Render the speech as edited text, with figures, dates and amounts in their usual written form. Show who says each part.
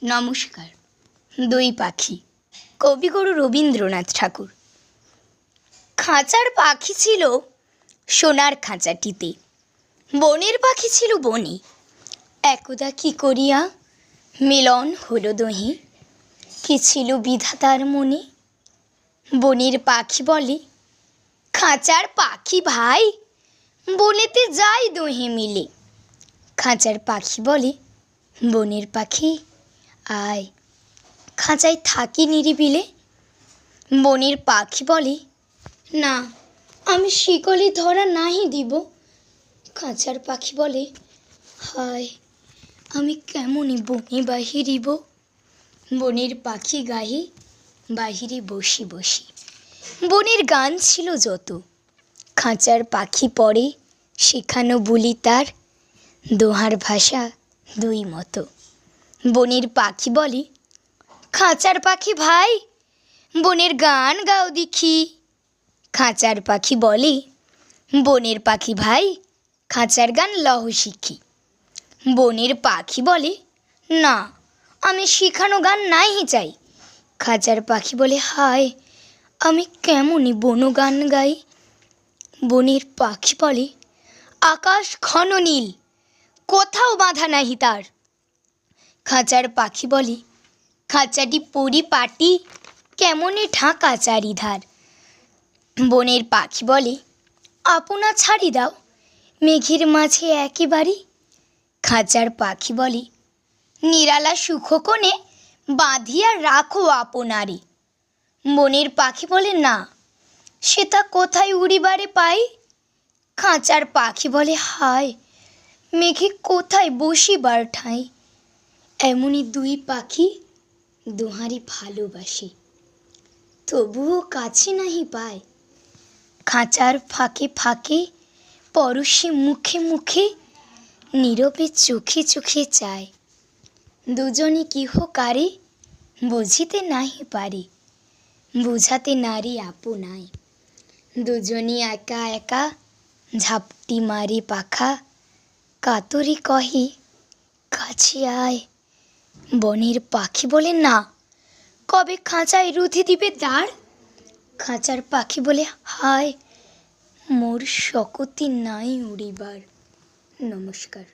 Speaker 1: নমস্কার। দুই পাখি, কবিগুরু রবীন্দ্রনাথ ঠাকুর। খাঁচার পাখি ছিল সোনার খাঁচাটিতে, বনের পাখি ছিল বনে। একদা কি করিয়া মিলন হলো দোহে, কি ছিল বিধাতার মনে। বনের পাখি বলে, খাঁচার পাখি ভাই, বনেতে যাই দোহে মিলে। খাঁচার পাখি বলে, বনের পাখি আয়, খাঁচায় থাকি নিরিবিলে। বনের পাখি বলে, না, আমি শিকলে ধরা নাহি দিব। খাঁচার পাখি বলে, হায়, আমি কেমনই বনে বাহিরিব। বনের পাখি গাহে বাহিরে বসি বসি, বনের গান ছিল যত। খাঁচার পাখি পড়ে শেখানো বুলি তার, দোহার ভাষা দুই মতো। বনের পাখি বলে, খাঁচার পাখি ভাই, বনের গান গাও দেখি। খাঁচার পাখি বলে, বনের পাখি ভাই, খাঁচার গান লহ শিখি। বনের পাখি বলে, না, আমি শিখানো গান নাহি চাই। খাঁচার পাখি বলে, হায়, আমি কেমনই বন গান গাই। বনের পাখি বলে, আকাশ ঘন নীল, কোথাও বাঁধা নাহি তার। খাঁচার পাখি বলে, খাঁচাটি পরিপাটি, কেমনে ঢাকা চারিধার। বনের পাখি বলে, আপনা ছাড়ি দাও, মেঘের মাঝে একেবারে। খাঁচার পাখি বলে, নিরালা সুখ কোণে বাঁধিয়া রাখো আপনারে। বনের পাখি বলে, না, সেটা কোথায় উড়িবারে পাই। খাঁচার পাখি বলে, হায়, মেঘে কোথায় বসিবার ঠাঁই। এমনই দুই পাখি দোহারি ভালোবাসে, তবুও কাছে নাহি পায়। খাঁচার ফাঁকে ফাঁকে পরশে মুখে মুখে, নীরবে চোখে চোখে চায়। দুজনে কেহ কারে বুঝিতে নাহি পারে, বুঝাতে নারী আপনায়। দুজনে একা একা ঝাপটি মারে পাখা, কাতরে কহে, কাছে আয়। বনের পাখি বলে, না, কবে খাঁচায় রুধে দিবে দাঁড়। খাঁচার পাখি বলে, হায়, মোর শকতি নাই উড়িবার। নমস্কার।